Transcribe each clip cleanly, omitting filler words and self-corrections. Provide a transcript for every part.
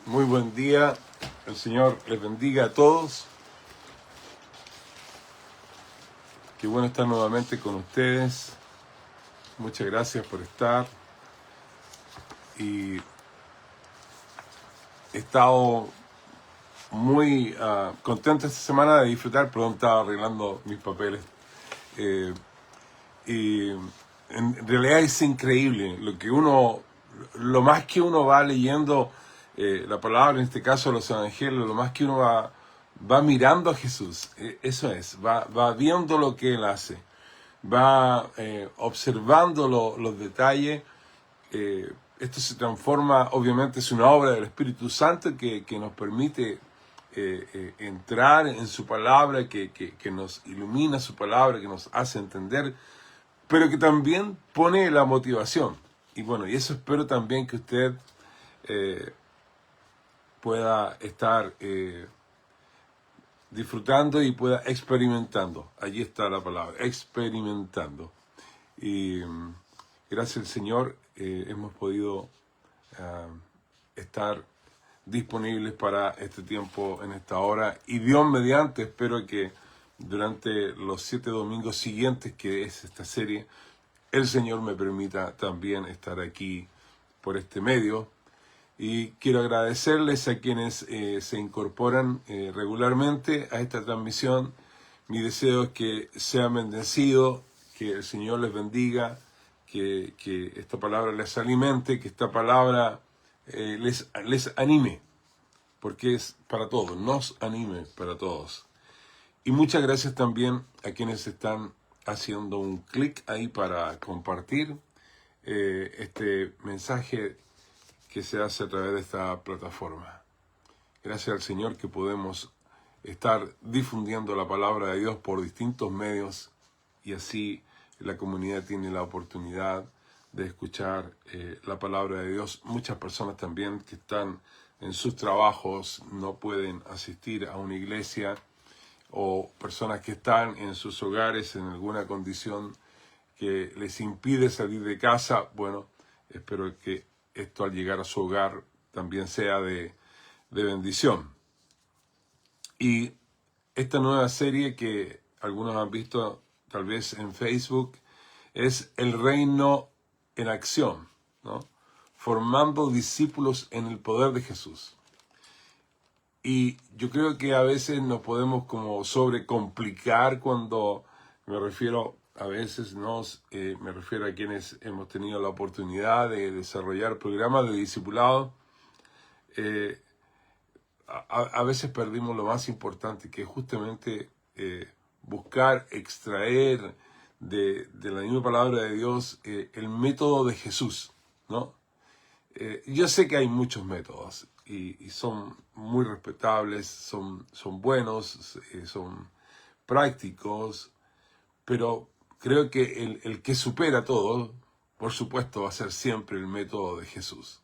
Muy buen día. El Señor les bendiga a todos. Qué bueno estar nuevamente con ustedes. Muchas gracias por estar. Y he estado muy contento esta semana de disfrutar. Perdón, estaba arreglando mis papeles. Y en realidad es increíble lo más que uno va leyendo la palabra, en este caso los evangelios, lo más que uno va mirando a Jesús. Eso es, va viendo lo que Él hace, va observando los detalles. Esto se transforma, obviamente es una obra del Espíritu Santo que nos permite entrar en su palabra, que nos ilumina su palabra, que nos hace entender, pero que también pone la motivación. Y bueno, y eso espero también que usted pueda estar disfrutando y pueda experimentando. Allí está la palabra, experimentando. Y gracias al Señor hemos podido estar disponibles para este tiempo en esta hora. Y Dios mediante, espero que durante los 7 domingos siguientes, que es esta serie, el Señor me permita también estar aquí por este medio. Y quiero agradecerles a quienes se incorporan regularmente a esta transmisión. Mi deseo es que sean bendecidos, que el Señor les bendiga, que esta palabra les alimente, que esta palabra les anime, porque es para todos, nos anime para todos. Y muchas gracias también a quienes están haciendo un clic ahí para compartir este mensaje que se hace a través de esta plataforma. Gracias al Señor que podemos estar difundiendo la palabra de Dios por distintos medios y así la comunidad tiene la oportunidad de escuchar la palabra de Dios. Muchas personas también que están en sus trabajos no pueden asistir a una iglesia, o personas que están en sus hogares en alguna condición que les impide salir de casa. Bueno, espero que esto al llegar a su hogar también sea de bendición. Y esta nueva serie que algunos han visto tal vez en Facebook es El Reino en Acción, ¿no? Formando discípulos en el poder de Jesús. Y yo creo que a veces nos podemos como sobrecomplicar cuando me refiero, a veces me refiero a quienes hemos tenido la oportunidad de desarrollar programas de discipulado. A veces perdimos lo más importante, que es justamente buscar, extraer de la misma palabra de Dios el método de Jesús, ¿no? Yo sé que hay muchos métodos y son muy respetables, son buenos, son prácticos, pero creo que el que supera todo, por supuesto, va a ser siempre el método de Jesús.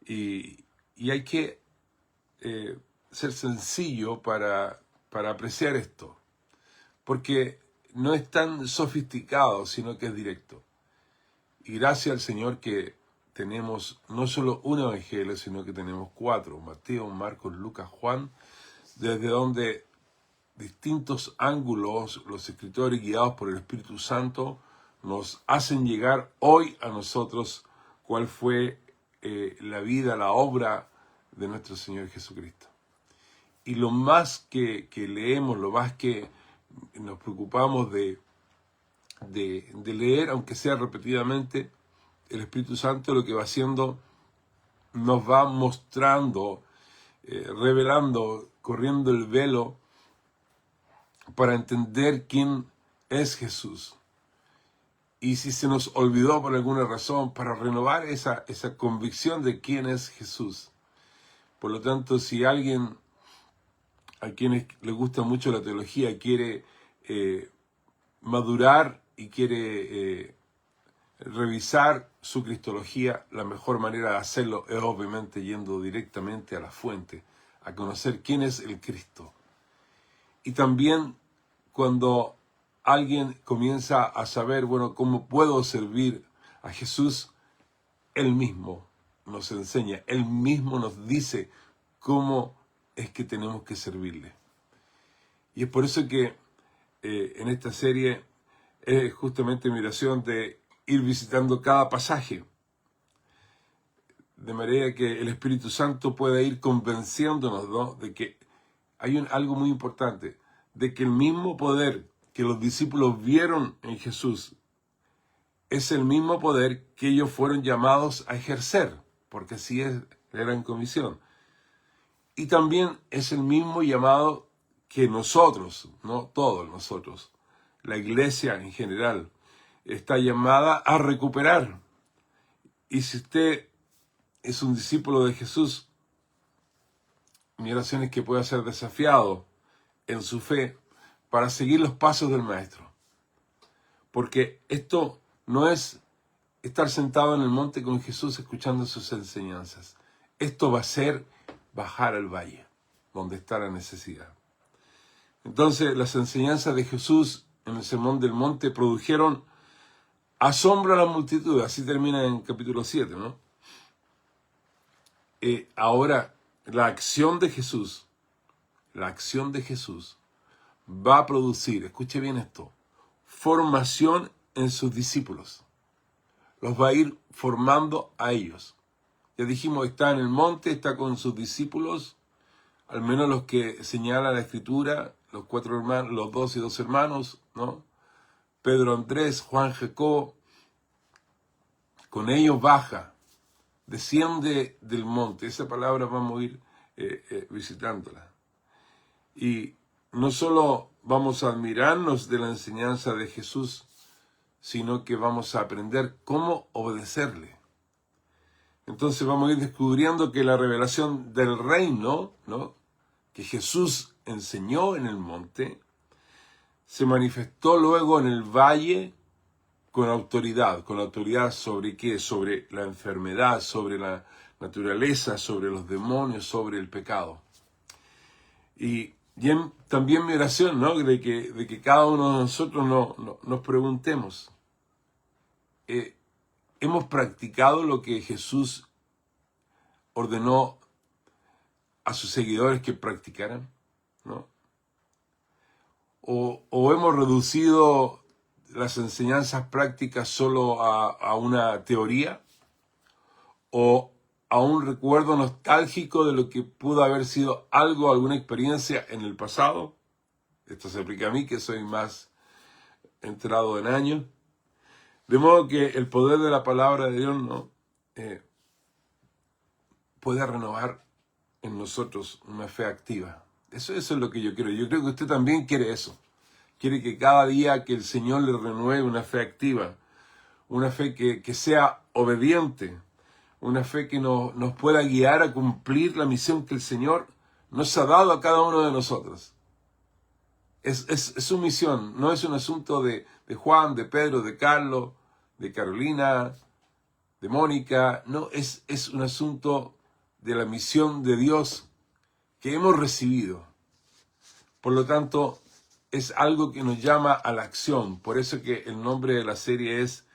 Y hay que ser sencillo para apreciar esto, porque no es tan sofisticado, sino que es directo. Y gracias al Señor que tenemos no solo un evangelio, sino que tenemos 4, Mateo, Marcos, Lucas, Juan, desde donde distintos ángulos los escritores guiados por el Espíritu Santo nos hacen llegar hoy a nosotros cuál fue la vida, la obra de nuestro Señor Jesucristo. Y lo más que leemos, lo más que nos preocupamos de leer, aunque sea repetidamente, el Espíritu Santo lo que va haciendo nos va mostrando, revelando, corriendo el velo para entender quién es Jesús. Y si se nos olvidó por alguna razón, para renovar esa convicción de quién es Jesús. Por lo tanto, si alguien a quienes les gusta mucho la teología quiere madurar y quiere revisar su cristología, la mejor manera de hacerlo es obviamente yendo directamente a la fuente, a conocer quién es el Cristo. Y también cuando alguien comienza a saber, bueno, cómo puedo servir a Jesús, Él mismo nos enseña, Él mismo nos dice cómo es que tenemos que servirle. Y es por eso que en esta serie es justamente mi oración de ir visitando cada pasaje, de manera que el Espíritu Santo pueda ir convenciéndonos, ¿no?, de que hay algo muy importante, de que el mismo poder que los discípulos vieron en Jesús es el mismo poder que ellos fueron llamados a ejercer, porque así es la gran comisión. Y también es el mismo llamado que nosotros, no todos nosotros, la iglesia en general, está llamada a recuperar. Y si usted es un discípulo de Jesús, mi oración es que pueda ser desafiado en su fe para seguir los pasos del Maestro. Porque esto no es estar sentado en el monte con Jesús escuchando sus enseñanzas. Esto va a ser bajar al valle, donde está la necesidad. Entonces, las enseñanzas de Jesús en el Sermón del Monte produjeron asombro a la multitud. Así termina en capítulo 7, ¿no? Ahora, la acción de Jesús va a producir, escuche bien esto, formación en sus discípulos. Los va a ir formando a ellos. Ya dijimos, está en el monte, está con sus discípulos, al menos los que señala la Escritura, los 4 hermanos, los 2 y 2 hermanos, ¿no? Pedro, Andrés, Juan, Jacobo. Con ellos baja, desciende del monte. Esa palabra vamos a ir visitándola. Y no solo vamos a admirarnos de la enseñanza de Jesús, sino que vamos a aprender cómo obedecerle. Entonces vamos a ir descubriendo que la revelación del reino, ¿no?, que Jesús enseñó en el monte, se manifestó luego en el valle con autoridad sobre qué, sobre la enfermedad, sobre la naturaleza, sobre los demonios, sobre el pecado. Y también mi oración, ¿no?, de que cada uno de nosotros nos preguntemos, ¿hemos practicado lo que Jesús ordenó a sus seguidores que practicaran? ¿No? ¿O hemos reducido las enseñanzas prácticas solo a una teoría? ¿O a un recuerdo nostálgico de lo que pudo haber sido algo, alguna experiencia en el pasado? Esto se aplica a mí, que soy más entrado en años. De modo que el poder de la palabra de Dios, ¿no?, puede renovar en nosotros una fe activa. Eso es lo que yo quiero. Yo creo que usted también quiere eso. Quiere que cada día que el Señor le renueve una fe activa, una fe que sea obediente, una fe que nos pueda guiar a cumplir la misión que el Señor nos ha dado a cada uno de nosotros. Es su misión, no es un asunto de Juan, de Pedro, de Carlos, de Carolina, de Mónica. No, es un asunto de la misión de Dios que hemos recibido. Por lo tanto, es algo que nos llama a la acción. Por eso que el nombre de la serie es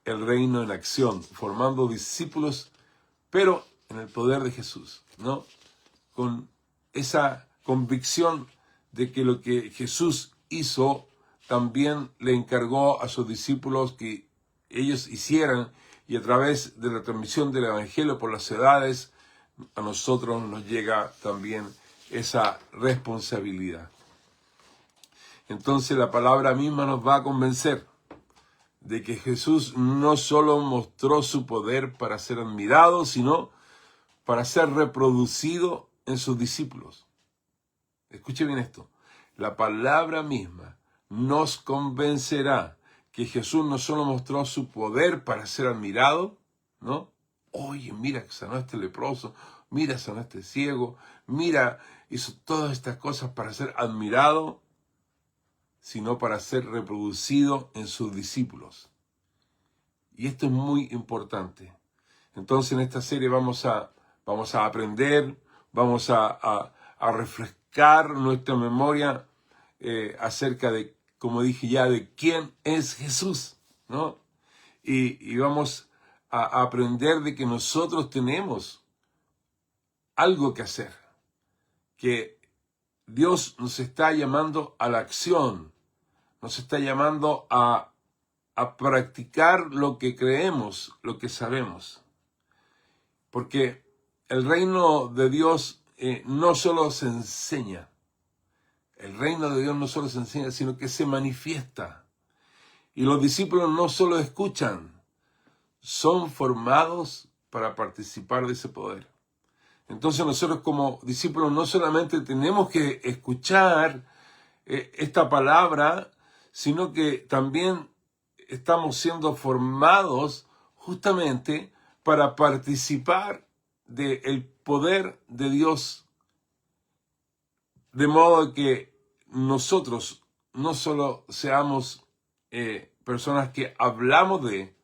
El Reino en Acción, formando discípulos, pero en el poder de Jesús, ¿no? Con esa convicción de que lo que Jesús hizo también le encargó a sus discípulos que ellos hicieran, y a través de la transmisión del Evangelio por las edades, a nosotros nos llega también esa responsabilidad. Entonces la palabra misma nos va a convencer de que Jesús no solo mostró su poder para ser admirado, sino para ser reproducido en sus discípulos. Escuche bien esto. La palabra misma nos convencerá que Jesús no solo mostró su poder para ser admirado, ¿no? Oye, mira, sanó a este leproso, mira, sanó a este ciego, mira, hizo todas estas cosas para ser admirado, sino para ser reproducido en sus discípulos. Y esto es muy importante. Entonces en esta serie vamos a aprender, vamos a refrescar nuestra memoria acerca de, como dije ya, de quién es Jesús, ¿no? Y vamos a aprender de que nosotros tenemos algo que hacer, que Dios nos está llamando a la acción, nos está llamando a practicar lo que creemos, lo que sabemos. Porque el reino de Dios no solo se enseña, el reino de Dios no solo se enseña, sino que se manifiesta. Y los discípulos no solo escuchan, son formados para participar de ese poder. Entonces nosotros como discípulos no solamente tenemos que escuchar esta palabra, sino que también estamos siendo formados justamente para participar del poder de Dios. De modo que nosotros no solo seamos personas que hablamos de,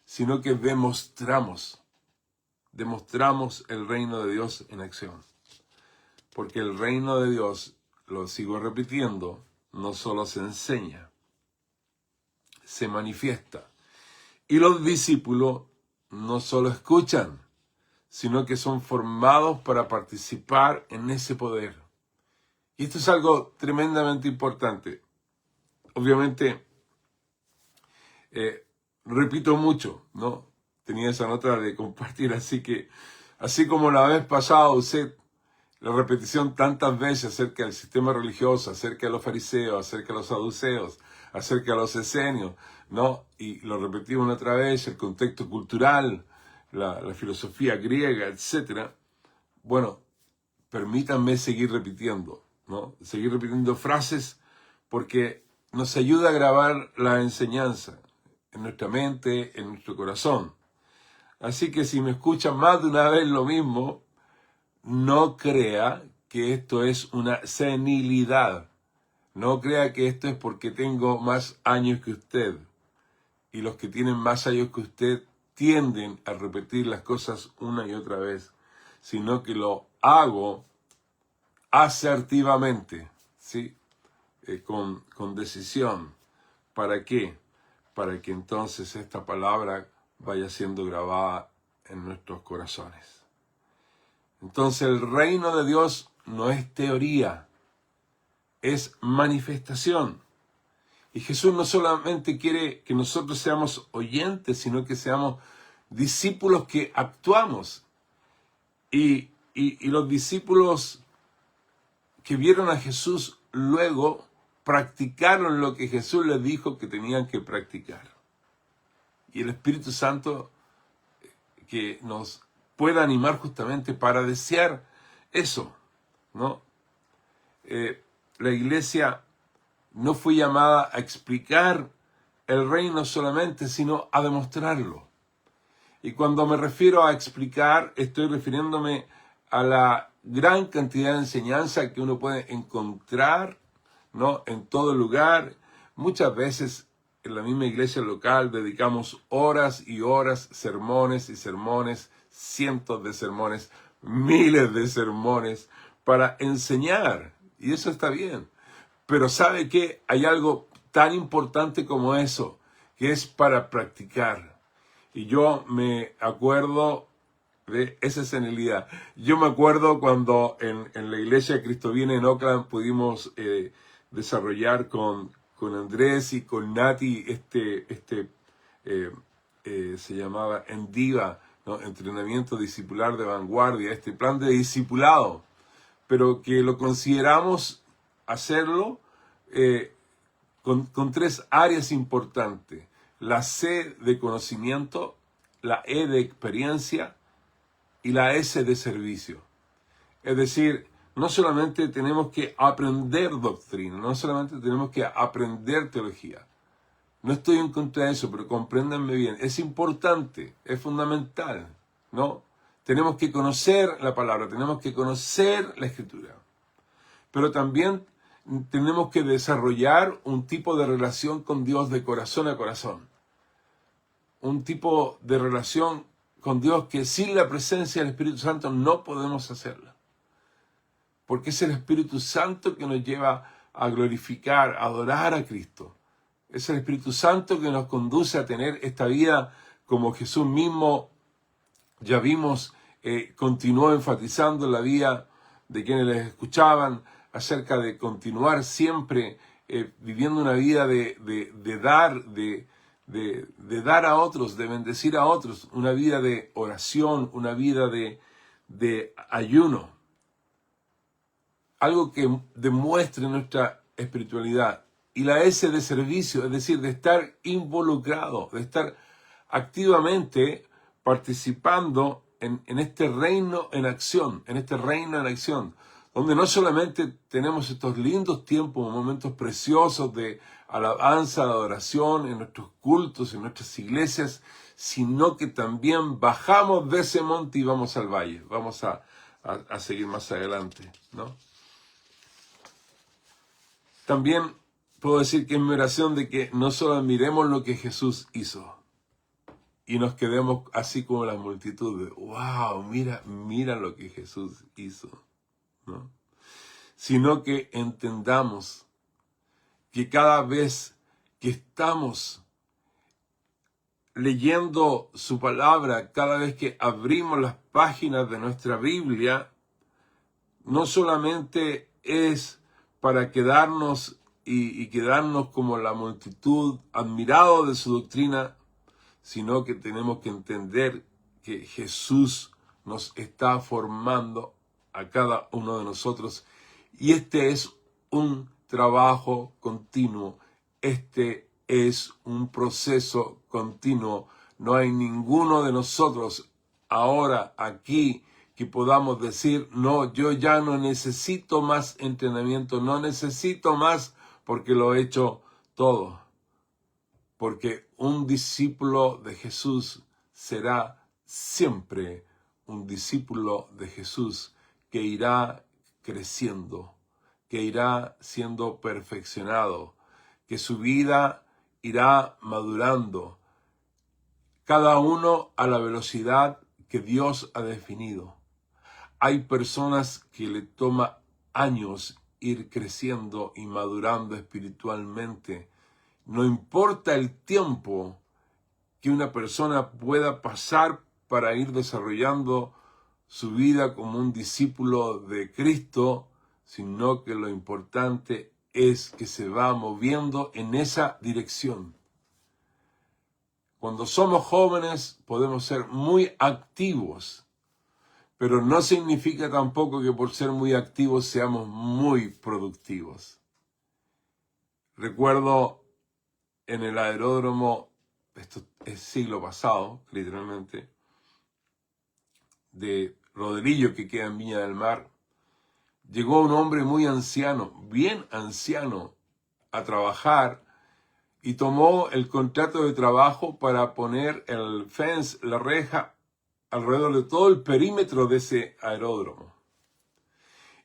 sino que demostramos el reino de Dios en acción. Porque el reino de Dios, lo sigo repitiendo, no solo se enseña, se manifiesta. Y los discípulos no solo escuchan, sino que son formados para participar en ese poder. Y esto es algo tremendamente importante. Obviamente, repito mucho, ¿no? Tenía esa nota de compartir, así que, así como la vez pasada usé la repetición tantas veces acerca del sistema religioso, acerca de los fariseos, acerca de los saduceos, acerca de los esenios, ¿no? Y lo repetí una otra vez, el contexto cultural, la filosofía griega, etc. Bueno, permítanme seguir repitiendo, ¿no? Seguir repitiendo frases porque nos ayuda a grabar la enseñanza en nuestra mente, en nuestro corazón. Así que si me escuchan más de una vez lo mismo, no crea que esto es una senilidad. No crea que esto es porque tengo más años que usted. Y los que tienen más años que usted tienden a repetir las cosas una y otra vez, sino que lo hago asertivamente, ¿sí? Con decisión. ¿Para qué? Para que entonces esta palabra vaya siendo grabada en nuestros corazones. Entonces el reino de Dios no es teoría, es manifestación. Y Jesús no solamente quiere que nosotros seamos oyentes, sino que seamos discípulos que actuamos. Y los discípulos que vieron a Jesús luego practicaron lo que Jesús les dijo que tenían que practicar. Y el Espíritu Santo que nos pueda animar justamente para desear eso, ¿no? La iglesia no fue llamada a explicar el reino solamente, sino a demostrarlo. Y cuando me refiero a explicar, estoy refiriéndome a la gran cantidad de enseñanza que uno puede encontrar, ¿no? En todo lugar. Muchas veces en la misma iglesia local dedicamos horas y horas, sermones y sermones, cientos de sermones, miles de sermones para enseñar. Y eso está bien. Pero ¿sabe qué? Hay algo tan importante como eso, que es para practicar. Y yo me acuerdo de esa senilidad. Yo me acuerdo cuando en la iglesia de Cristo Viene en Oakland pudimos desarrollar con Andrés y con Nati se llamaba ENDIVA, ¿no? Entrenamiento Discipular de Vanguardia, este plan de discipulado, pero que lo consideramos hacerlo con tres áreas importantes: la C de conocimiento, la E de experiencia y la S de servicio. Es decir, no solamente tenemos que aprender doctrina, no solamente tenemos que aprender teología. No estoy en contra de eso, pero compréndanme bien, es importante, es fundamental, ¿no? Tenemos que conocer la palabra, tenemos que conocer la Escritura. Pero también tenemos que desarrollar un tipo de relación con Dios de corazón a corazón. Un tipo de relación con Dios que sin la presencia del Espíritu Santo no podemos hacerla. Porque es el Espíritu Santo que nos lleva a glorificar, a adorar a Cristo. Es el Espíritu Santo que nos conduce a tener esta vida como Jesús mismo, ya vimos, continuó enfatizando en la vida de quienes les escuchaban, acerca de continuar siempre viviendo una vida de dar a otros, de bendecir a otros, una vida de oración, una vida de ayuno. Algo que demuestre nuestra espiritualidad. Y la S de servicio, es decir, de estar involucrado, de estar activamente participando en este reino en acción, donde no solamente tenemos estos lindos tiempos, momentos preciosos de alabanza, de adoración en nuestros cultos, en nuestras iglesias, sino que también bajamos de ese monte y vamos al valle, vamos a seguir más adelante, ¿no? También puedo decir que es mi oración de que no solo admiremos lo que Jesús hizo y nos quedemos así como la multitud de wow, mira lo que Jesús hizo, ¿no? Sino que entendamos que cada vez que estamos leyendo su palabra, cada vez que abrimos las páginas de nuestra Biblia, no solamente es para quedarnos y quedarnos como la multitud admirados de su doctrina, sino que tenemos que entender que Jesús nos está formando a cada uno de nosotros. Y este es un trabajo continuo, este es un proceso continuo. No hay ninguno de nosotros ahora aquí que podamos decir, no, yo ya no necesito más entrenamiento, no necesito más porque lo he hecho todo. Porque un discípulo de Jesús será siempre un discípulo de Jesús que irá creciendo, que irá siendo perfeccionado, que su vida irá madurando, cada uno a la velocidad que Dios ha definido. Hay personas que le toma años ir creciendo y madurando espiritualmente. No importa el tiempo que una persona pueda pasar para ir desarrollando su vida como un discípulo de Cristo, sino que lo importante es que se va moviendo en esa dirección. Cuando somos jóvenes podemos ser muy activos, pero no significa tampoco que por ser muy activos seamos muy productivos. Recuerdo en el aeródromo, esto es siglo pasado, literalmente, de Roderillo, que queda en Viña del Mar, llegó un hombre muy anciano, bien anciano, a trabajar y tomó el contrato de trabajo para poner el fence, la reja, alrededor de todo el perímetro de ese aeródromo.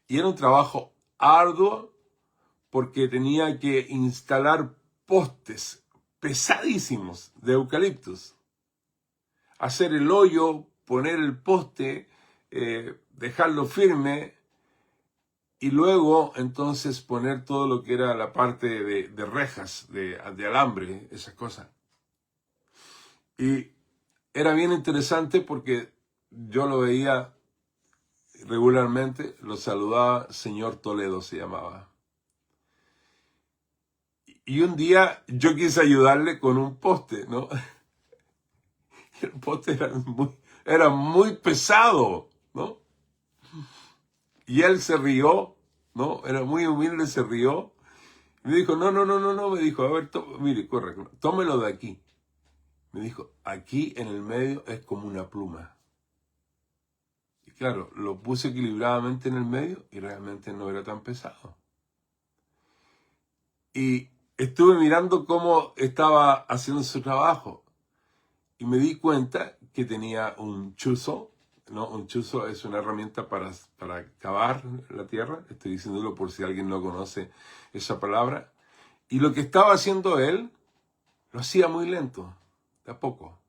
Y era un trabajo arduo porque tenía que instalar postes pesadísimos de eucaliptus, hacer el hoyo, poner el poste, dejarlo firme y luego entonces poner todo lo que era la parte de rejas, de alambre, esas cosas. Y era bien interesante porque yo lo veía regularmente, lo saludaba, señor Toledo se llamaba. Y un día yo quise ayudarle con un poste, ¿no? El poste era muy pesado, ¿no? Y él se rió, ¿no? Era muy humilde, se rió. Y me dijo, no, me dijo, a ver, mire, corre, tómelo de aquí. Me dijo, aquí en el medio es como una pluma. Y claro, lo puse equilibradamente en el medio y realmente no era tan pesado. Y estuve mirando cómo estaba haciendo su trabajo y me di cuenta que tenía un chuzo, ¿no? Un chuzo es una herramienta para cavar la tierra. Estoy diciéndolo por si alguien no conoce esa palabra. Y lo que estaba haciendo él, lo hacía muy lento, de a poco.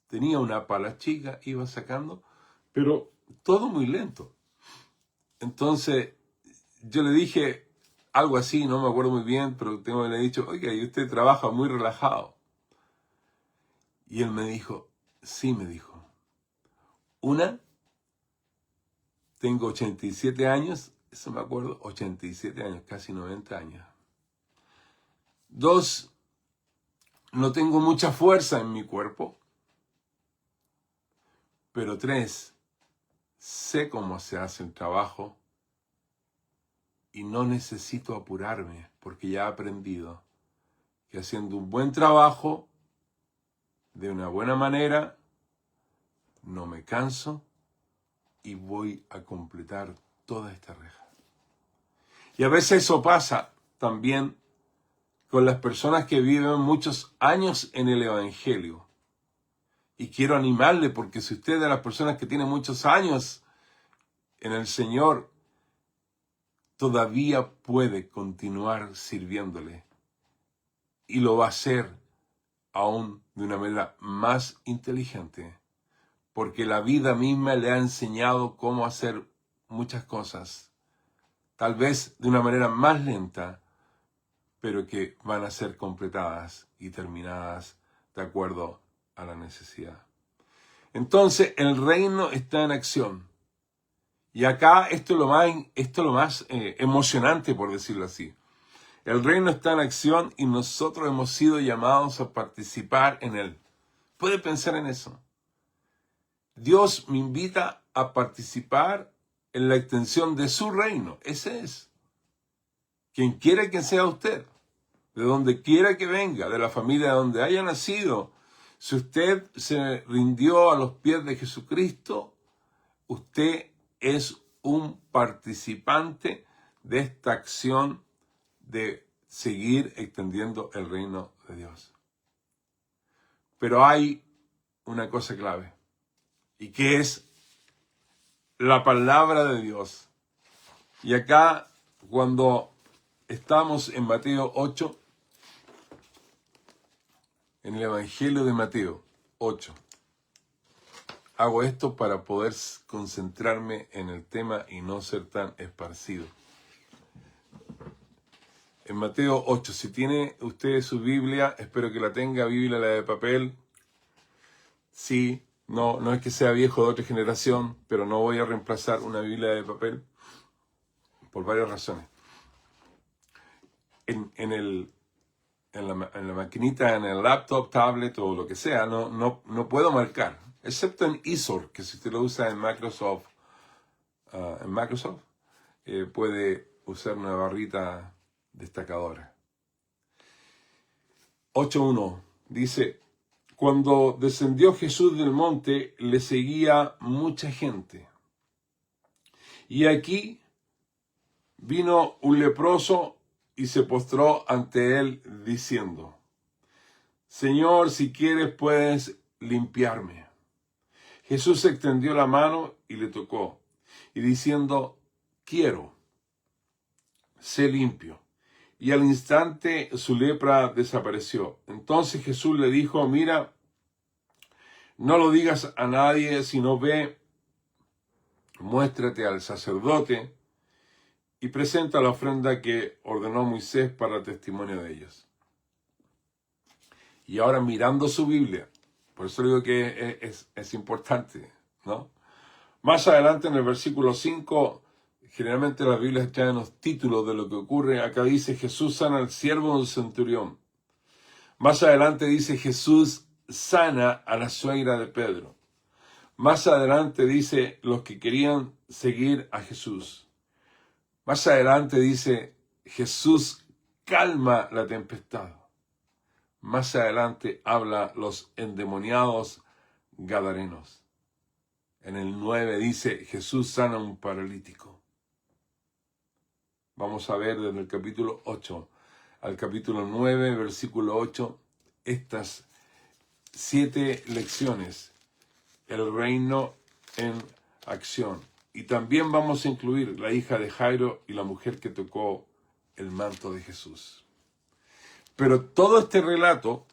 Tenía una pala chica, iba sacando, pero todo muy lento. Entonces yo le dije, algo así, no me acuerdo muy bien, pero le he dicho, oiga, y usted trabaja muy relajado. Y él me dijo, sí, me dijo. Una, tengo 87 años, eso me acuerdo, 87 años, casi 90 años. Dos, no tengo mucha fuerza en mi cuerpo. Pero tres, sé cómo se hace el trabajo y no necesito apurarme porque ya he aprendido que haciendo un buen trabajo, de una buena manera, no me canso y voy a completar toda esta reja. Y a veces eso pasa también con las personas que viven muchos años en el Evangelio. Y quiero animarle porque si usted es de las personas que tienen muchos años en el Señor, todavía puede continuar sirviéndole. Y lo va a hacer aún de una manera más inteligente. Porque la vida misma le ha enseñado cómo hacer muchas cosas. Tal vez de una manera más lenta, pero que van a ser completadas y terminadas de acuerdo a la necesidad. Entonces, el reino está en acción. Y acá esto es lo más emocionante, por decirlo así. El reino está en acción y nosotros hemos sido llamados a participar en él. Puede pensar en eso. Dios me invita a participar en la extensión de su reino. Ese es. Quien quiera que sea usted, de donde quiera que venga, de la familia de donde haya nacido, si usted se rindió a los pies de Jesucristo, usted es un participante de esta acción de seguir extendiendo el reino de Dios. Pero hay una cosa clave, y que es la palabra de Dios. Y acá, cuando estamos en Mateo 8, en el Evangelio de Mateo 8, hago esto para poder concentrarme en el tema y no ser tan esparcido. En Mateo 8, si tiene usted su Biblia, espero que la tenga, Biblia la de papel. Sí, no es que sea viejo de otra generación, pero no voy a reemplazar una Biblia de papel por varias razones. En la maquinita, en el laptop, tablet o lo que sea, no puedo marcar, excepto en Isor, que si usted lo usa en Microsoft, puede usar una barrita destacadora. 8.1 dice, cuando descendió Jesús del monte, le seguía mucha gente. Y aquí vino un leproso y se postró ante él diciendo, Señor, si quieres puedes limpiarme. Jesús extendió la mano y le tocó, y diciendo, quiero, sé limpio. Y al instante su lepra desapareció. Entonces Jesús le dijo, mira, no lo digas a nadie, sino ve, muéstrate al sacerdote y presenta la ofrenda que ordenó Moisés para testimonio de ellos. Y ahora mirando su Biblia, por eso digo que es importante, ¿no? Más adelante en el versículo 5, generalmente las Biblias traen los títulos de lo que ocurre. Acá dice, Jesús sana al siervo del centurión. Más adelante dice, Jesús sana a la suegra de Pedro. Más adelante dice, los que querían seguir a Jesús. Más adelante dice, Jesús calma la tempestad. Más adelante habla los endemoniados gadarenos. En el 9 dice, Jesús sana a un paralítico. Vamos a ver desde el capítulo 8 al capítulo 9, versículo 8, estas 7 lecciones. El reino en acción. Y también vamos a incluir la hija de Jairo y la mujer que tocó el manto de Jesús. Pero todo este relato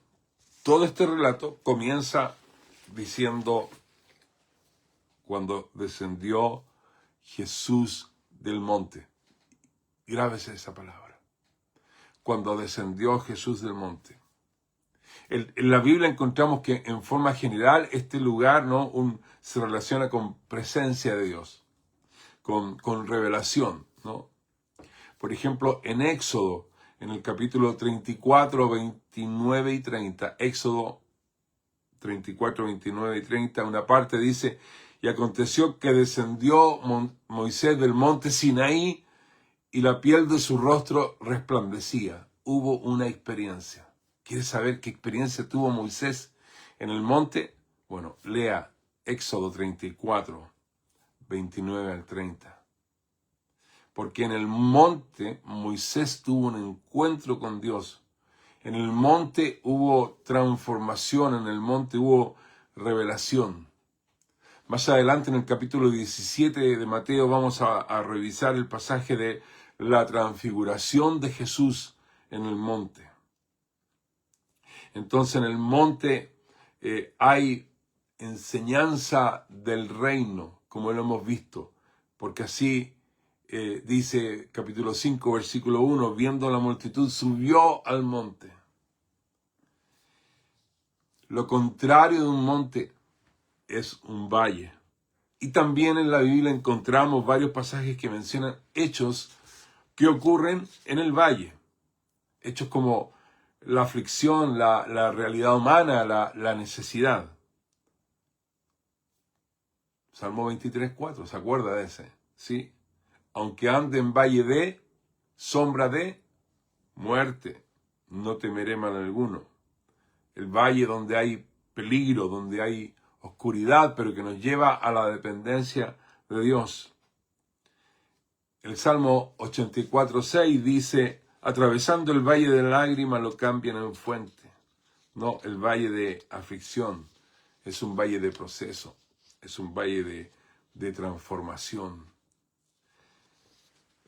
comienza diciendo, cuando descendió Jesús del monte. Grábese esa palabra. cuando descendió Jesús del monte. En la Biblia encontramos que en forma general este lugar, ¿no?, se relaciona con presencia de Dios, con revelación, ¿no? Por ejemplo, en Éxodo, en el capítulo 34, 29 y 30, Éxodo 34, 29 y 30, una parte dice: y aconteció que descendió Moisés del monte Sinaí y la piel de su rostro resplandecía. Hubo una experiencia. ¿Quieres saber qué experiencia tuvo Moisés en el monte? Bueno, lea Éxodo 34, 29 al 30. Porque en el monte Moisés tuvo un encuentro con Dios. En el monte hubo transformación, en el monte hubo revelación. Más adelante en el capítulo 17 de Mateo vamos a revisar el pasaje de la transfiguración de Jesús en el monte. Entonces en el monte hay enseñanza del reino, como lo hemos visto, porque así dice capítulo 5, versículo 1, viendo la multitud subió al monte. Lo contrario de un monte es un valle. Y también en la Biblia encontramos varios pasajes que mencionan hechos que ocurren en el valle. Hechos como la aflicción, la realidad humana, la necesidad. Salmo 23, 4, ¿se acuerda de ese? ¿Sí? Aunque ande en valle de sombra de muerte, no temeré mal alguno. El valle donde hay peligro, donde hay oscuridad, pero que nos lleva a la dependencia de Dios. El Salmo 84, 6 dice: atravesando el valle de lágrimas lo cambian en fuente. No, el valle de aflicción es un valle de proceso, es un valle de transformación.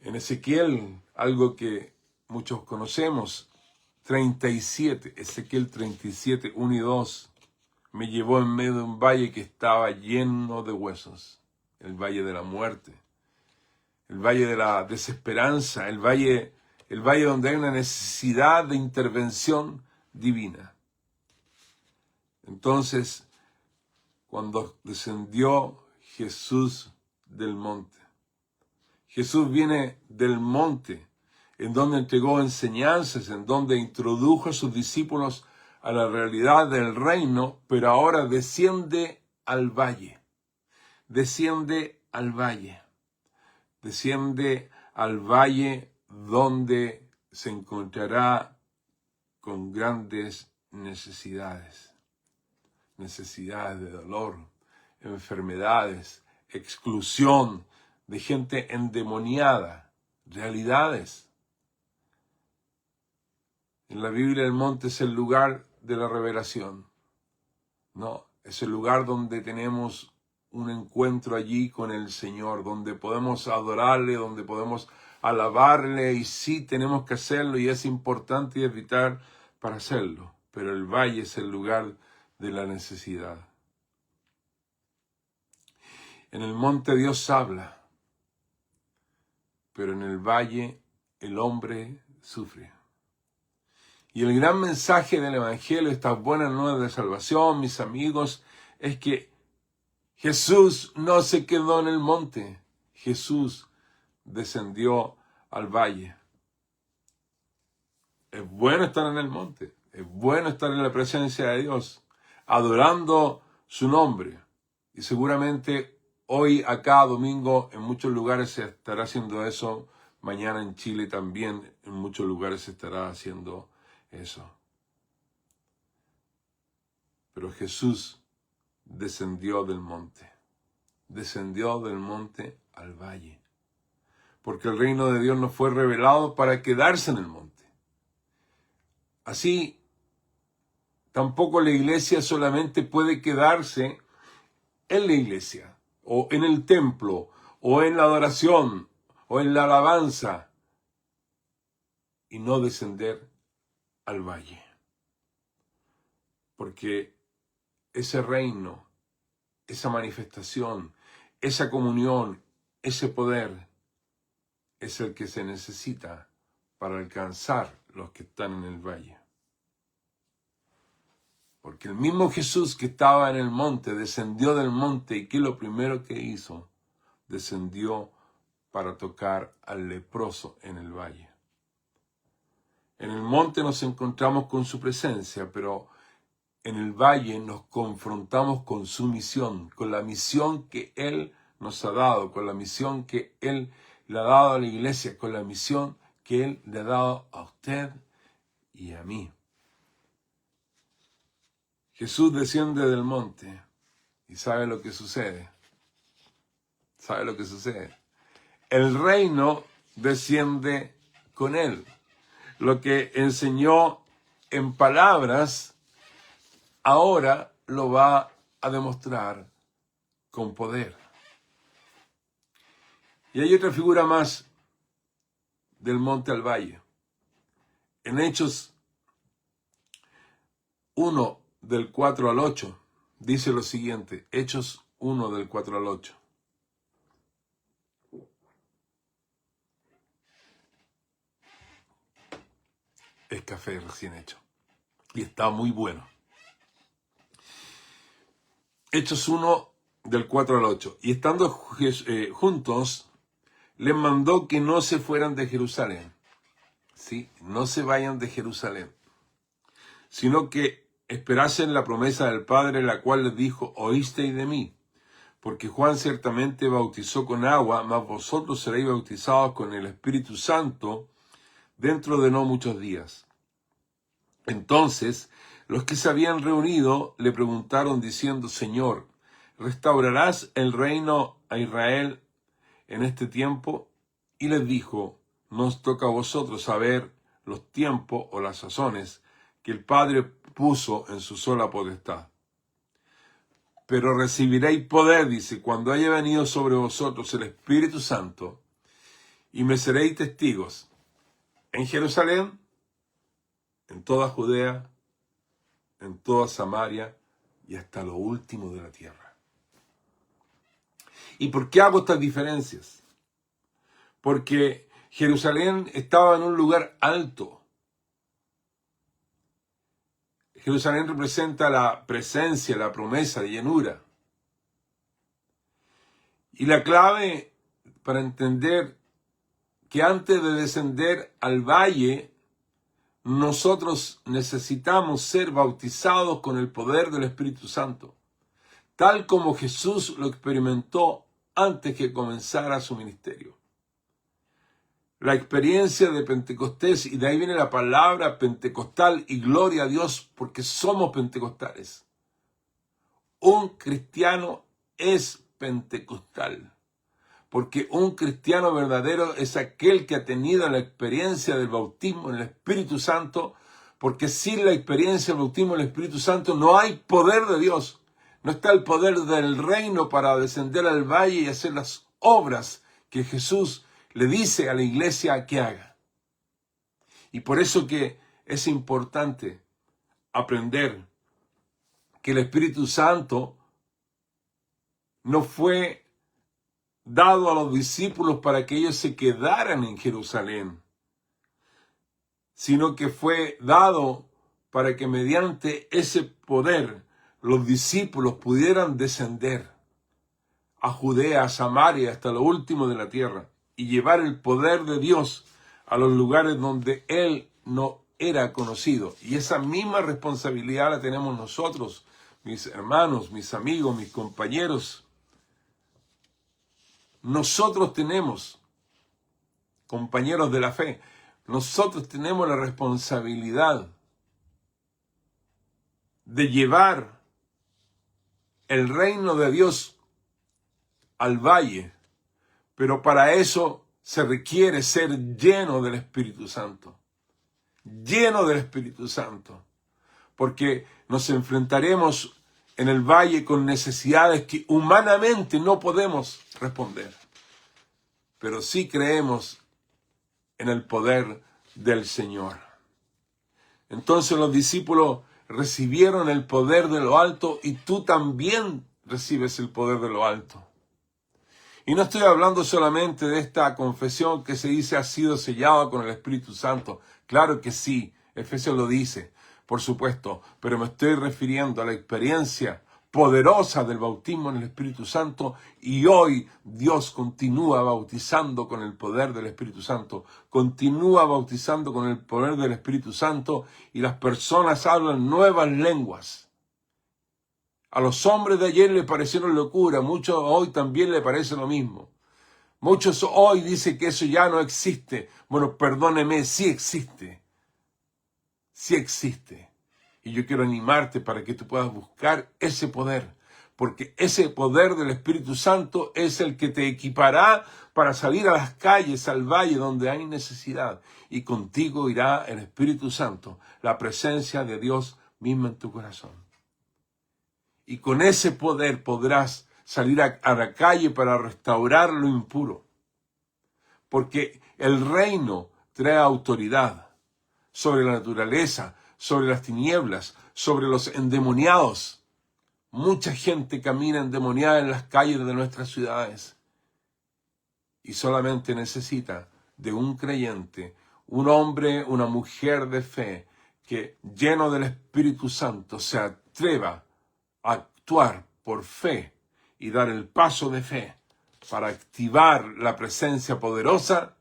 En Ezequiel, algo que muchos conocemos, 37, Ezequiel 37, 1 y 2, me llevó en medio de un valle que estaba lleno de huesos, el valle de la muerte, el valle de la desesperanza, el valle donde hay una necesidad de intervención divina. Entonces, cuando descendió Jesús del monte, Jesús viene del monte, en donde entregó enseñanzas, en donde introdujo a sus discípulos a la realidad del reino, pero ahora desciende al valle. Desciende al valle. Desciende al valle donde se encontrará con grandes necesidades. Necesidades de dolor, enfermedades, exclusión, de gente endemoniada, realidades. En la Biblia el monte es el lugar de la revelación, ¿no? Es el lugar donde tenemos un encuentro allí con el Señor, donde podemos adorarle, donde podemos alabarle, y sí tenemos que hacerlo y es importante y es vital para hacerlo, pero el valle es el lugar de la necesidad. En el monte Dios habla, pero en el valle el hombre sufre. Y el gran mensaje del Evangelio, estas buenas nuevas de salvación, mis amigos, es que Jesús no se quedó en el monte. Jesús descendió al valle. Es bueno estar en el monte. Es bueno estar en la presencia de Dios, adorando su nombre. Y seguramente hoy, acá, domingo, en muchos lugares se estará haciendo eso. Mañana en Chile también, en muchos lugares se estará haciendo eso. Pero Jesús descendió del monte. Descendió del monte al valle. Porque el reino de Dios no fue revelado para quedarse en el monte. Así, tampoco la iglesia solamente puede quedarse en la iglesia, o en el templo, o en la adoración, o en la alabanza, y no descender al valle. Porque ese reino, esa manifestación, esa comunión, ese poder, es el que se necesita para alcanzar los que están en el valle. Porque el mismo Jesús que estaba en el monte, descendió del monte, y ¿qué es lo primero que hizo? Descendió para tocar al leproso en el valle. En el monte nos encontramos con su presencia, pero en el valle nos confrontamos con su misión, con la misión que Él nos ha dado, con la misión que Él le ha dado a la iglesia, con la misión que Él le ha dado a usted y a mí. Jesús desciende del monte y ¿sabe lo que sucede? ¿Sabe lo que sucede? El reino desciende con Él. Lo que enseñó en palabras, ahora lo va a demostrar con poder. Y hay otra figura más del monte al valle. En Hechos 1, del 4 al 8, dice lo siguiente. Hechos 1, del 4 al 8. Es café recién hecho. Y está muy bueno. Hechos 1, del 4 al 8. Y estando juntos, les mandó que no se fueran de Jerusalén. ¿Sí? No se vayan de Jerusalén. Sino que esperasen la promesa del Padre, la cual les dijo, oísteis de mí. Porque Juan ciertamente bautizó con agua, mas vosotros seréis bautizados con el Espíritu Santo dentro de no muchos días. Entonces, los que se habían reunido le preguntaron diciendo, Señor, ¿restaurarás el reino a Israel en este tiempo? Y les dijo, no os toca a vosotros saber los tiempos o las sazones que el Padre puso en su sola potestad. Pero recibiréis poder, dice, cuando haya venido sobre vosotros el Espíritu Santo, y me seréis testigos en Jerusalén, en toda Judea, en toda Samaria y hasta lo último de la tierra. ¿Y por qué hago estas diferencias? Porque Jerusalén estaba en un lugar alto. Jerusalén representa la presencia, la promesa de llenura. Y la clave para entender que antes de descender al valle, nosotros necesitamos ser bautizados con el poder del Espíritu Santo, tal como Jesús lo experimentó antes que comenzara su ministerio. La experiencia de Pentecostés, y de ahí viene la palabra pentecostal, y gloria a Dios porque somos pentecostales. Un cristiano es pentecostal, porque un cristiano verdadero es aquel que ha tenido la experiencia del bautismo en el Espíritu Santo, porque sin la experiencia del bautismo en el Espíritu Santo no hay poder de Dios. No está el poder del reino para descender al valle y hacer las obras que Jesús le dice a la iglesia que haga. Y por eso que es importante aprender que el Espíritu Santo no fue dado a los discípulos para que ellos se quedaran en Jerusalén, sino que fue dado para que mediante ese poder los discípulos pudieran descender a Judea, a Samaria, hasta lo último de la tierra, y llevar el poder de Dios a los lugares donde Él no era conocido. Y esa misma responsabilidad la tenemos nosotros, mis hermanos, mis amigos, mis compañeros. Nosotros tenemos, compañeros de la fe, nosotros tenemos la responsabilidad de llevar el reino de Dios al valle, pero para eso se requiere ser lleno del Espíritu Santo, lleno del Espíritu Santo, porque nos enfrentaremos en el valle con necesidades que humanamente no podemos responder, pero sí creemos en el poder del Señor. Entonces los discípulos recibieron el poder de lo alto y tú también recibes el poder de lo alto. Y no estoy hablando solamente de esta confesión que se dice ha sido sellado con el Espíritu Santo. Claro que sí, Efesios lo dice, por supuesto, pero me estoy refiriendo a la experiencia poderosa del bautismo en el Espíritu Santo, y hoy Dios continúa bautizando con el poder del Espíritu Santo, continúa bautizando con el poder del Espíritu Santo, y las personas hablan nuevas lenguas. A los hombres de ayer les parecieron locura, muchos hoy también les parece lo mismo. Muchos hoy dicen que eso ya no existe. Bueno, perdóneme, sí existe. Sí existe. Y yo quiero animarte para que tú puedas buscar ese poder, porque ese poder del Espíritu Santo es el que te equipará para salir a las calles, al valle donde hay necesidad. Y contigo irá el Espíritu Santo, la presencia de Dios misma en tu corazón. Y con ese poder podrás salir a la calle para restaurar lo impuro. Porque el reino trae autoridad sobre la naturaleza, sobre las tinieblas, sobre los endemoniados. Mucha gente camina endemoniada en las calles de nuestras ciudades. Y solamente necesita de un creyente, un hombre, una mujer de fe, que lleno del Espíritu Santo se atreva a actuar por fe y dar el paso de fe para activar la presencia poderosa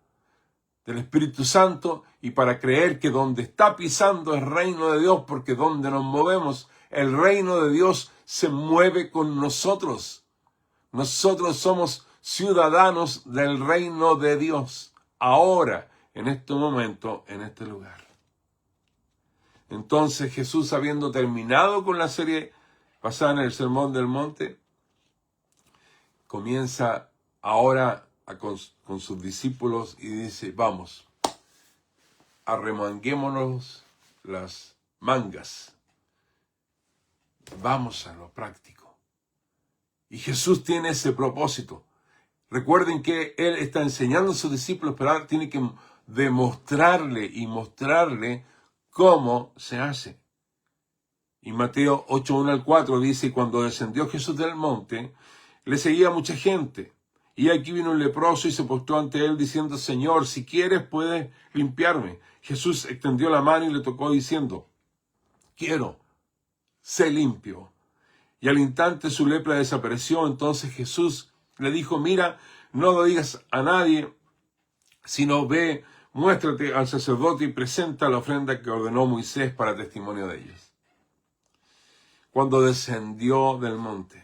del Espíritu Santo y para creer que donde está pisando el reino de Dios, porque donde nos movemos, el reino de Dios se mueve con nosotros. Nosotros somos ciudadanos del reino de Dios, ahora, en este momento, en este lugar. Entonces Jesús, habiendo terminado con la serie basada en el Sermón del Monte, comienza ahora con sus discípulos y dice, vamos, arremanguémonos las mangas, vamos a lo práctico. Y Jesús tiene ese propósito. Recuerden que Él está enseñando a sus discípulos, pero ahora tiene que demostrarle y mostrarle cómo se hace. Y Mateo 8:1-4 dice, cuando descendió Jesús del monte, le seguía mucha gente. Y aquí vino un leproso y se postró ante él diciendo, Señor, si quieres puedes limpiarme. Jesús extendió la mano y le tocó diciendo, quiero, sé limpio. Y al instante su lepra desapareció. Entonces Jesús le dijo, mira, no lo digas a nadie, sino ve, muéstrate al sacerdote y presenta la ofrenda que ordenó Moisés para testimonio de ellos. Cuando descendió del monte,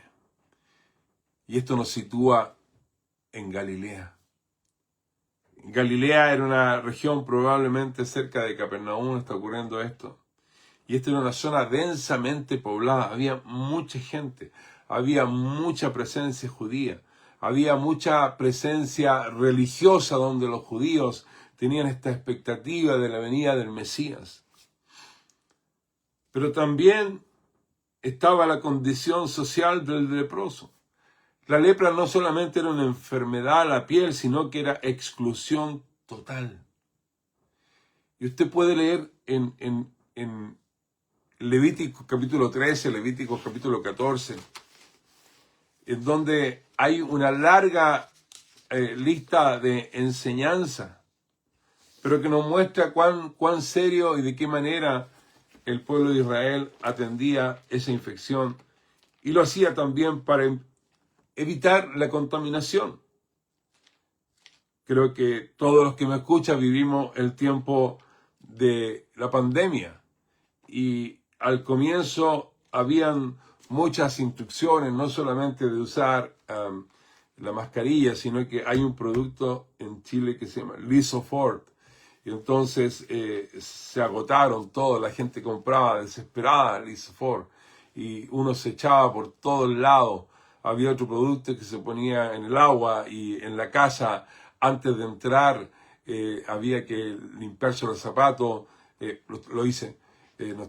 y esto nos sitúa en Galilea. Galilea era una región probablemente cerca de Capernaum, está ocurriendo esto. Y esta era una zona densamente poblada, había mucha gente, había mucha presencia judía, había mucha presencia religiosa donde los judíos tenían esta expectativa de la venida del Mesías. Pero también estaba la condición social del leproso. La lepra no solamente era una enfermedad a la piel, sino que era exclusión total. Y usted puede leer en Levítico capítulo 13, Levítico capítulo 14, en donde hay una larga lista de enseñanza, pero que nos muestra cuán serio y de qué manera el pueblo de Israel atendía esa infección. Y lo hacía también para evitar la contaminación. Creo que todos los que me escuchan vivimos el tiempo de la pandemia y al comienzo habían muchas instrucciones, no solamente de usar la mascarilla, sino que hay un producto en Chile que se llama Lisofort. Y entonces se agotaron todo, la gente compraba desesperada Lisofort y uno se echaba por todos lados. Había otro producto que se ponía en el agua y en la casa antes de entrar había que limpiarse los zapatos. Lo hice,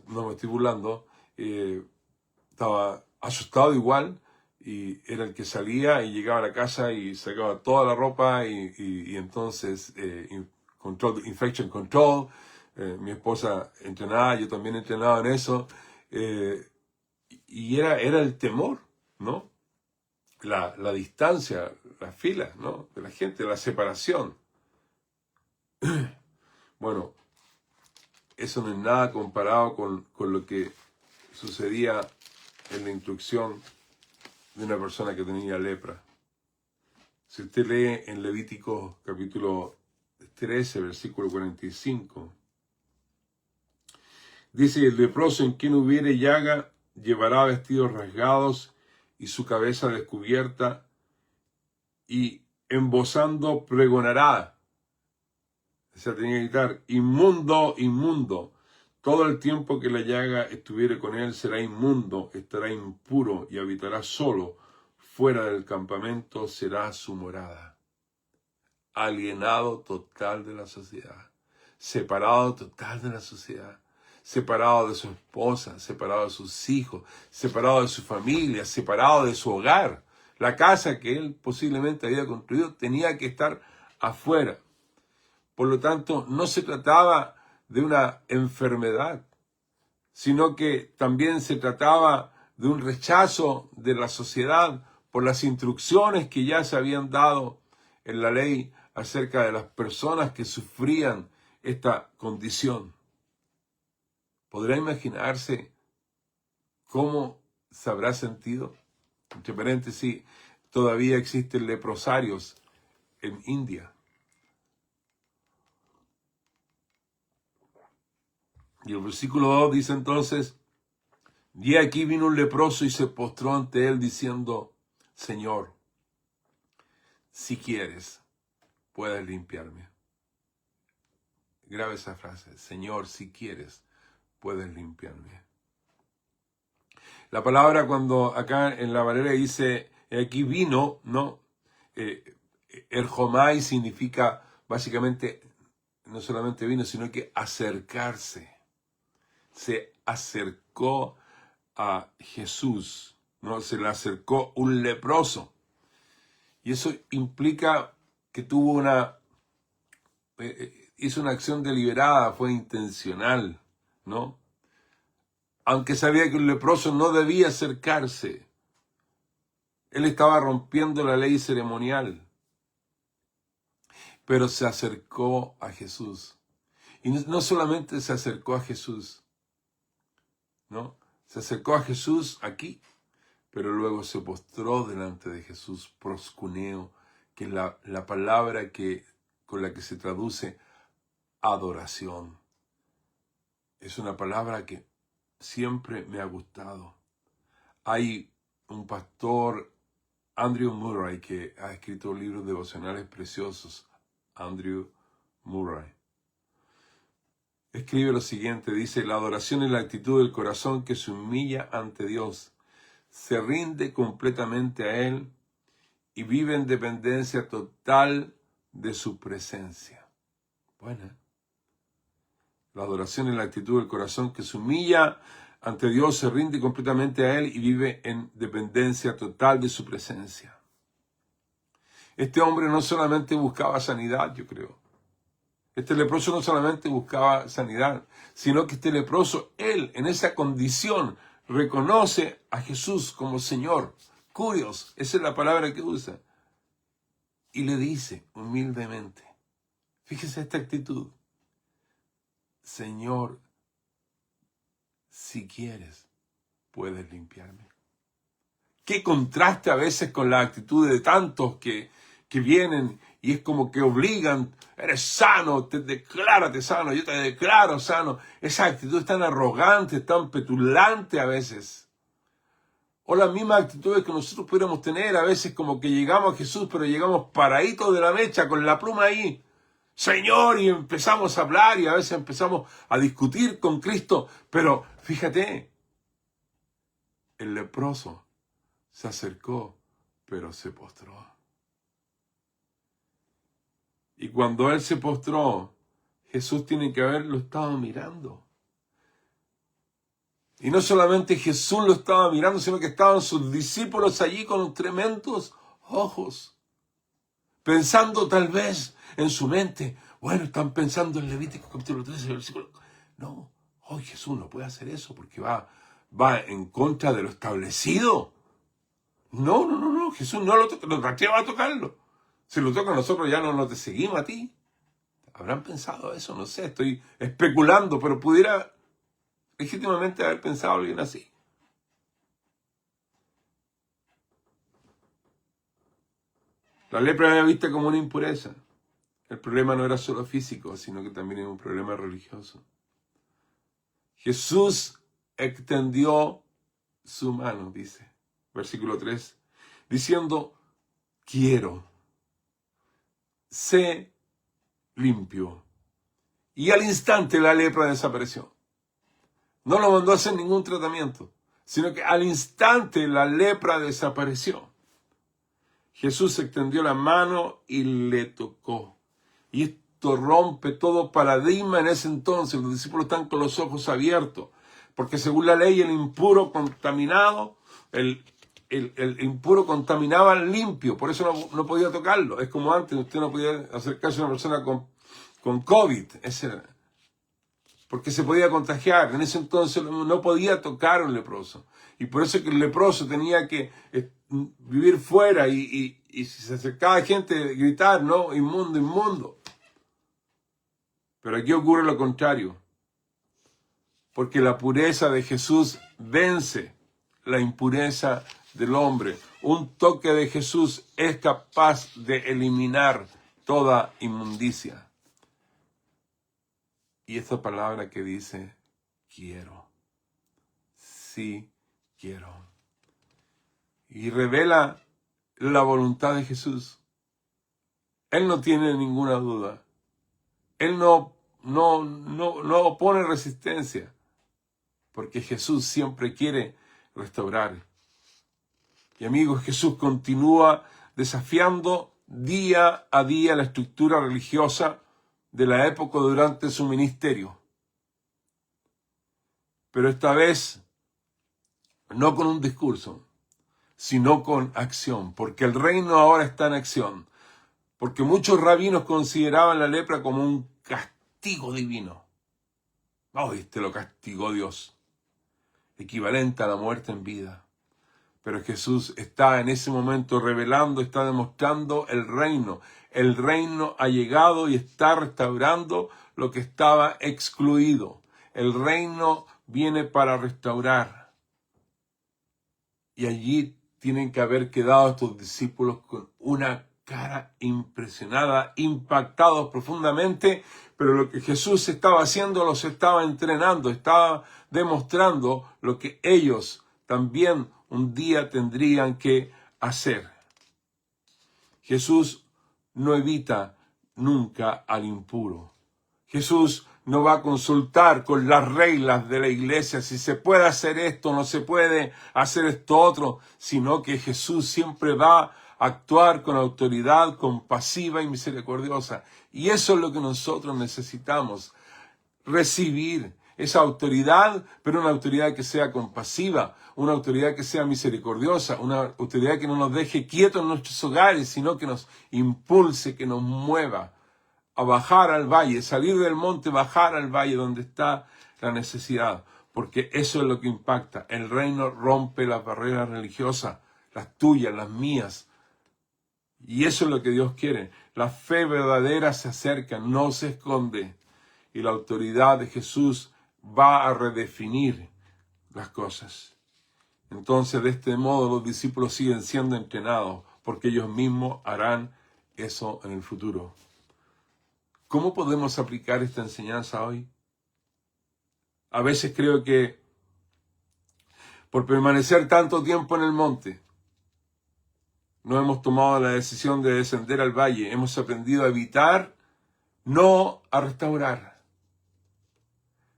no me estoy burlando. Estaba asustado igual y era el que salía y llegaba a la casa y sacaba toda la ropa y entonces infection control. Mi esposa entrenaba, yo también entrenaba en eso. Y era el temor, ¿no? la distancia, las filas, ¿no?, de la gente, la separación. Bueno, eso no es nada comparado con lo que sucedía en la instrucción de una persona que tenía lepra. Si usted lee en Levítico capítulo 13, versículo 45, dice: el leproso en quien hubiere llaga llevará vestidos rasgados y su cabeza descubierta, y embozando pregonará. O sea, tenía que gritar: inmundo, inmundo. Todo el tiempo que la llaga estuviere con él será inmundo, estará impuro y habitará solo. Fuera del campamento será su morada. Alienado total de la sociedad. Separado total de la sociedad. Separado de su esposa, separado de sus hijos, separado de su familia, separado de su hogar. La casa que él posiblemente había construido tenía que estar afuera. Por lo tanto, no se trataba de una enfermedad, sino que también se trataba de un rechazo de la sociedad por las instrucciones que ya se habían dado en la ley acerca de las personas que sufrían esta condición. ¿Podrá imaginarse cómo se habrá sentido? Entre paréntesis, todavía existen leprosarios en India. Y el versículo 2 dice entonces: y aquí vino un leproso y se postró ante él diciendo: Señor, si quieres, puedes limpiarme. Grave esa frase: Señor, si quieres, puedes limpiarme. La palabra, cuando acá en la Valera dice aquí vino, ¿no? Erjomai significa básicamente no solamente vino, sino que acercarse. Se acercó a Jesús, ¿no? Se le acercó un leproso. Y eso implica que tuvo hizo una acción deliberada, fue intencional, ¿no? Aunque sabía que un leproso no debía acercarse. Él estaba rompiendo la ley ceremonial. Pero se acercó a Jesús. Y no solamente se acercó a Jesús, ¿no? Se acercó a Jesús aquí, pero luego se postró delante de Jesús, proscuneo, que es la palabra con la que se traduce adoración. Es una palabra que siempre me ha gustado. Hay un pastor, Andrew Murray, que ha escrito libros devocionales preciosos. Andrew Murray escribe lo siguiente, dice: la adoración es la actitud del corazón que se humilla ante Dios, se rinde completamente a Él y vive en dependencia total de su presencia. Bueno, la adoración es la actitud del corazón que se humilla ante Dios, se rinde completamente a Él y vive en dependencia total de su presencia. Este hombre no solamente buscaba sanidad, yo creo. Este leproso no solamente buscaba sanidad, sino que este leproso, él, en esa condición, reconoce a Jesús como Señor. Curios, esa es la palabra que usa. Y le dice humildemente, fíjese esta actitud: Señor, si quieres, puedes limpiarme. Qué contraste a veces con la actitud de tantos que vienen y es como que obligan: eres sano, declárate sano, yo te declaro sano. Esa actitud es tan arrogante, tan petulante a veces. O las mismas actitudes que nosotros pudiéramos tener a veces, como que llegamos a Jesús, pero llegamos paraditos de la mecha, con la pluma ahí. Señor, y empezamos a hablar y a veces empezamos a discutir con Cristo. Pero fíjate, el leproso se acercó, pero se postró. Y cuando él se postró, Jesús tiene que haberlo estado mirando. Y no solamente Jesús lo estaba mirando, sino que estaban sus discípulos allí con tremendos ojos, pensando tal vez en su mente: bueno, están pensando en Levítico capítulo 13, versículo. No, hoy Jesús no puede hacer eso porque va en contra de lo establecido. No, Jesús no lo toca, no te atrevas a tocarlo. Si lo toca a nosotros ya no te seguimos a ti. ¿Habrán pensado eso? No sé, estoy especulando, pero pudiera legítimamente haber pensado alguien así. La lepra era vista como una impureza. El problema no era solo físico, sino que también era un problema religioso. Jesús extendió su mano, dice, versículo 3, diciendo, quiero, sé limpio. Y al instante la lepra desapareció. No lo mandó a hacer ningún tratamiento, sino que al instante la lepra desapareció. Jesús extendió la mano y le tocó. Y esto rompe todo paradigma en ese entonces. Los discípulos están con los ojos abiertos. Porque según la ley, el impuro contaminado, el impuro contaminaba al limpio. Por eso no podía tocarlo. Es como antes, usted no podía acercarse a una persona con COVID. Porque se podía contagiar. En ese entonces no podía tocar a un leproso. Y por eso que el leproso tenía que vivir fuera y si se acercaba gente, gritar, no, inmundo, inmundo. Pero aquí ocurre lo contrario. Porque la pureza de Jesús vence la impureza del hombre. Un toque de Jesús es capaz de eliminar toda inmundicia. Y esta palabra que dice, quiero. Sí, quiero. Y revela la voluntad de Jesús. Él no tiene ninguna duda. Él no opone resistencia. Porque Jesús siempre quiere restaurar. Y amigos, Jesús continúa desafiando día a día la estructura religiosa de la época durante su ministerio. Pero esta vez no con un discurso, sino con acción, porque el reino ahora está en acción. Porque muchos rabinos consideraban la lepra como un castigo divino. Este lo castigó Dios, equivalente a la muerte en vida. Pero Jesús está en ese momento revelando, está demostrando el reino. El reino ha llegado y está restaurando lo que estaba excluido. El reino viene para restaurar. Y allí tienen que haber quedado estos discípulos con una cara impresionada, impactados profundamente, pero lo que Jesús estaba haciendo los estaba entrenando, estaba demostrando lo que ellos también un día tendrían que hacer. Jesús no evita nunca al impuro. Jesús no va a consultar con las reglas de la iglesia si se puede hacer esto, no se puede hacer esto otro, sino que Jesús siempre va a actuar con autoridad compasiva y misericordiosa. Y eso es lo que nosotros necesitamos, recibir esa autoridad, pero una autoridad que sea compasiva, una autoridad que sea misericordiosa, una autoridad que no nos deje quietos en nuestros hogares, sino que nos impulse, que nos mueva a bajar al valle, salir del monte, bajar al valle donde está la necesidad, porque eso es lo que impacta. El reino rompe las barreras religiosas, las tuyas, las mías, y eso es lo que Dios quiere. La fe verdadera se acerca, no se esconde, y la autoridad de Jesús va a redefinir las cosas. Entonces, de este modo, los discípulos siguen siendo entrenados, porque ellos mismos harán eso en el futuro. ¿Cómo podemos aplicar esta enseñanza hoy? A veces creo que por permanecer tanto tiempo en el monte, no hemos tomado la decisión de descender al valle. Hemos aprendido a evitar, no a restaurar.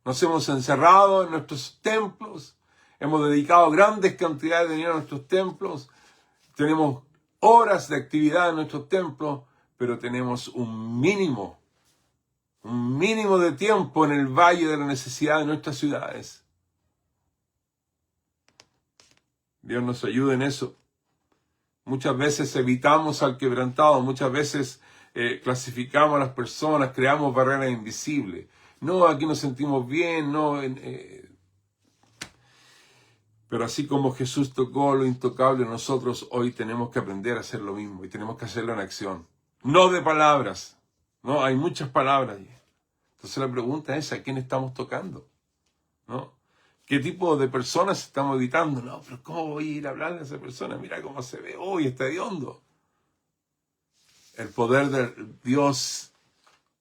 Nos hemos encerrado en nuestros templos, hemos dedicado grandes cantidades de dinero a nuestros templos, tenemos horas de actividad en nuestros templos, pero tenemos un mínimo de tiempo en el valle de la necesidad de nuestras ciudades. Dios nos ayude en eso. Muchas veces evitamos al quebrantado, muchas veces clasificamos a las personas, creamos barreras invisibles. No, aquí nos sentimos bien, no. Pero así como Jesús tocó lo intocable, nosotros hoy tenemos que aprender a hacer lo mismo y tenemos que hacerlo en acción. No de palabras, ¿no? Hay muchas palabras. Entonces la pregunta es, ¿a quién estamos tocando? ¿No? ¿Qué tipo de personas estamos evitando? No, pero ¿cómo voy a ir a hablarle a esa persona? Mira cómo se ve hoy, está hediondo. El poder de Dios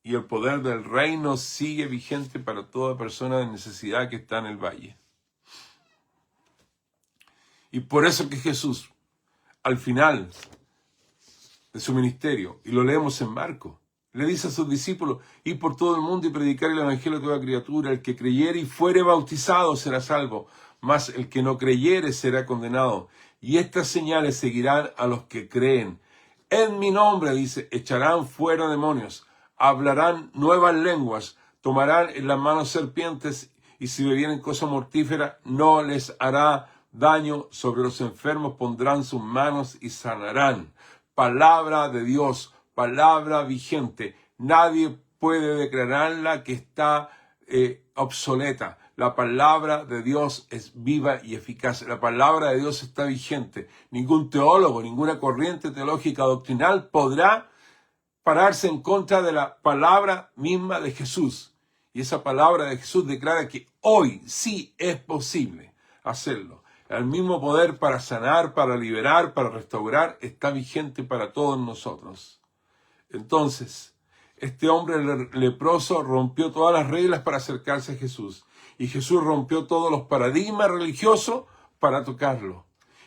y el poder del reino sigue vigente para toda persona de necesidad que está en el valle. Y por eso que Jesús, al final de su ministerio, y lo leemos en Marcos, le dice a sus discípulos, ir por todo el mundo y predicar el evangelio a toda criatura. El que creyere y fuere bautizado será salvo, mas el que no creyere será condenado. Y estas señales seguirán a los que creen. En mi nombre, dice, echarán fuera demonios, hablarán nuevas lenguas, tomarán en las manos serpientes, y si bebieren cosa mortífera, no les hará daño. Sobre los enfermos pondrán sus manos y sanarán. Palabra de Dios, palabra vigente. Nadie puede declararla que está obsoleta. La palabra de Dios es viva y eficaz. La palabra de Dios está vigente. Ningún teólogo, ninguna corriente teológica doctrinal podrá pararse en contra de la palabra misma de Jesús. Y esa palabra de Jesús declara que hoy sí es posible hacerlo. El mismo poder para sanar, para liberar, para restaurar, está vigente para todos nosotros. Entonces, este hombre leproso rompió todas las reglas para acercarse a Jesús. Y Jesús rompió todos los paradigmas religiosos para tocarlo.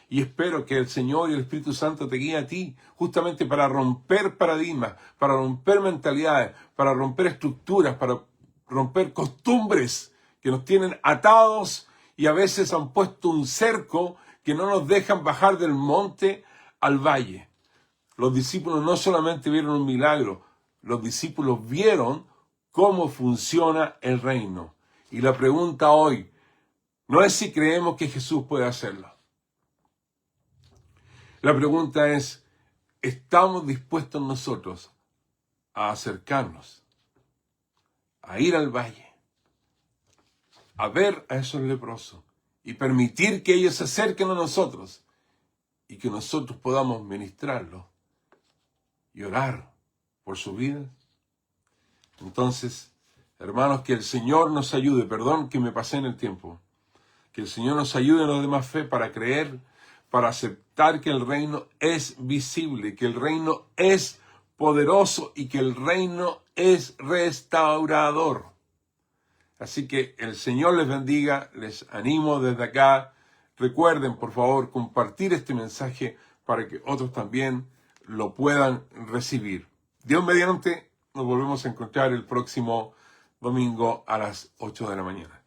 Y espero que el Señor y el Espíritu Santo te guíen a ti, justamente para romper paradigmas, para romper mentalidades, para romper estructuras, para romper costumbres que nos tienen atados y a veces han puesto un cerco que no nos dejan bajar del monte al valle. Los discípulos no solamente vieron un milagro, los discípulos vieron cómo funciona el reino. Y la pregunta hoy no es si creemos que Jesús puede hacerlo. La pregunta es, ¿estamos dispuestos nosotros a acercarnos, a ir al valle, a ver a esos leprosos y permitir que ellos se acerquen a nosotros y que nosotros podamos ministrarlos y orar por su vida? Entonces, hermanos, que el Señor nos ayude, perdón que me pasé en el tiempo, que el Señor nos ayude a los demás fe para creer, para aceptar que el reino es visible, que el reino es poderoso y que el reino es restaurador. Así que el Señor les bendiga, les animo desde acá. Recuerden, por favor, compartir este mensaje para que otros también lo puedan recibir. Dios mediante, nos volvemos a encontrar el próximo domingo a las 8 de la mañana.